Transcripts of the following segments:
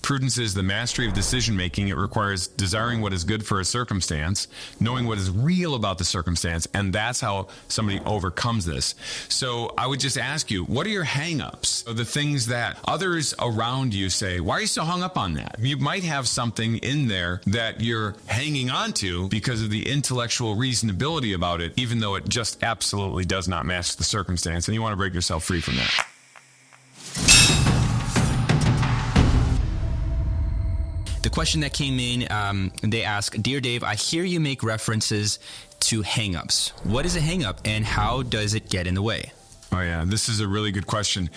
Prudence is the mastery of decision-making. It requires desiring what is good for a circumstance, knowing what is real about the circumstance, and that's how somebody overcomes this. So I would just ask you, what are your hang-ups? The things that others around you say, why are you so hung up on that? You might have something in there that you're hanging on to because of the intellectual reasonability about it, even though it just absolutely does not match the circumstance, and you want to break yourself free from that. The question that came in, they ask, Dear Dave, I hear you make references to hangups. What is a hangup and how does it get in the way? Oh yeah, this is a really good question.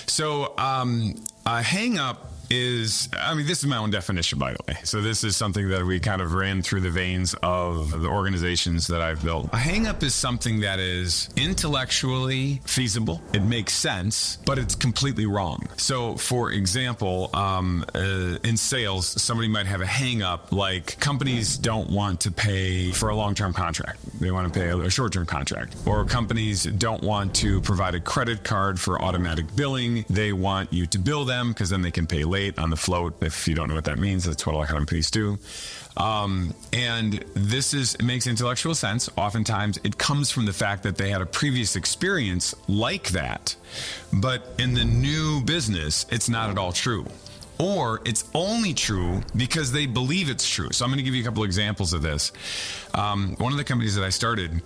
So a hang-up is, this is my own definition, by the way. So this is something that we kind of ran through the veins of the organizations that I've built. A hang-up is something that is intellectually feasible. It makes sense, but it's completely wrong. So for example, in sales, somebody might have a hang-up like companies don't want to pay for a long-term contract. They want to pay a short-term contract. Or companies don't want to provide a credit card for automatic billing. They want you to bill them because then they can pay later on the float. If you don't know what that means, that's what a lot of companies do. And it makes intellectual sense. Oftentimes it comes from the fact that they had a previous experience like that, but in the new business, it's not at all true. Or it's only true because they believe it's true. So I'm going to give you a couple examples of this. One of the companies that I started,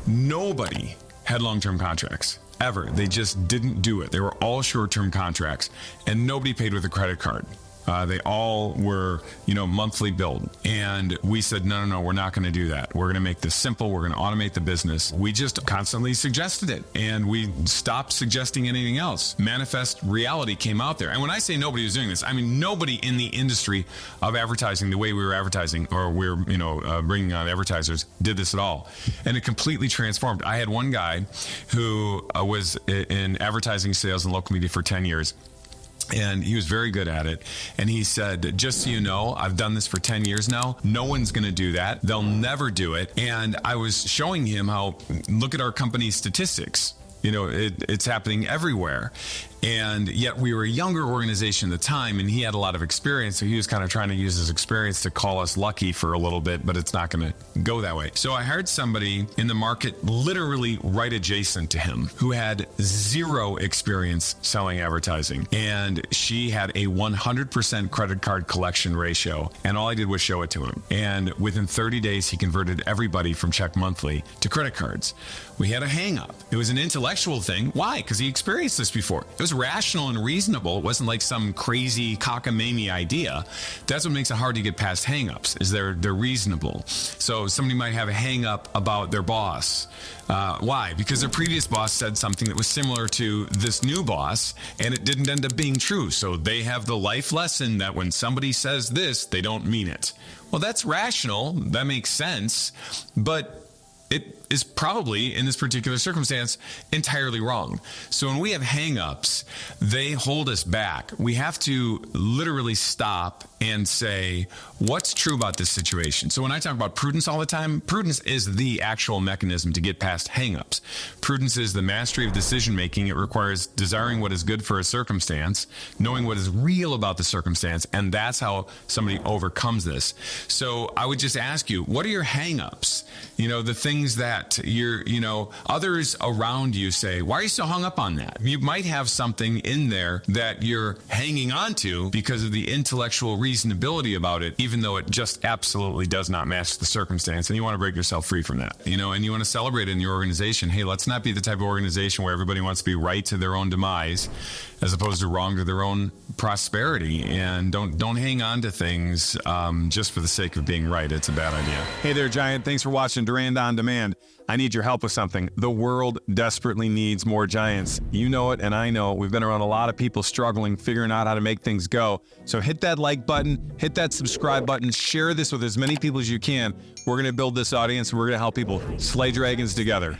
nobody had long-term contracts. Ever. They just didn't do it. They were all short-term contracts, and nobody paid with a credit card. They all were, monthly billed. And we said, no, we're not going to do that. We're going to make this simple. We're going to automate the business. We just constantly suggested it, and we stopped suggesting anything else. Manifest reality came out there. And when I say nobody was doing this, I mean nobody in the industry of advertising, the way we were advertising, or we're, bringing on advertisers, did this at all. And it completely transformed. I had one guy who was in advertising sales and local media for 10 years. And he was very good at it. And he said, just so you know, I've done this for 10 years now. No one's going to do that. They'll never do it. And I was showing him how, look at our company's statistics. It's happening everywhere. And yet we were a younger organization at the time, and he had a lot of experience. So he was kind of trying to use his experience to call us lucky for a little bit, but it's not going to go that way. So I hired somebody in the market literally right adjacent to him who had zero experience selling advertising. And she had a 100% credit card collection ratio. And all I did was show it to him. And within 30 days, he converted everybody from check monthly to credit cards. We had a hang up. It was an intellectual thing. Why? Because he experienced this before. It was rational and reasonable. It wasn't like some crazy cockamamie idea. That's what makes it hard to get past hang-ups, is they're reasonable. So somebody might have a hang-up about their boss. Why? Because their previous boss said something that was similar to this new boss, and it didn't end up being true. So they have the life lesson that when somebody says this, they don't mean it. Well, that's rational. That makes sense. But it is probably, in this particular circumstance, entirely wrong. So when we have hang-ups, they hold us back. We have to literally stop and say, what's true about this situation? So when I talk about prudence all the time, prudence is the actual mechanism to get past hang-ups. Prudence is the mastery of decision-making. It requires desiring what is good for a circumstance, knowing what is real about the circumstance, and that's how somebody overcomes this. So I would just ask you, what are your hang-ups? The things that others around you say, why are you so hung up on that? You might have something in there that you're hanging on to because of the intellectual reasonability about it, even though it just absolutely does not match the circumstance, and you want to break yourself free from that, and you want to celebrate in your organization. Hey, let's not be the type of organization where everybody wants to be right to their own demise as opposed to wrong to their own prosperity, and don't hang on to things just for the sake of being right. It's a bad idea. Hey there, Giant. Thanks for watching Durand On Demand. I need your help with something. The world desperately needs more giants. You know it, and I know it. We've been around a lot of people struggling, figuring out how to make things go. So hit that like button, hit that subscribe button, share this with as many people as you can. We're going to build this audience, and we're going to help people slay dragons together.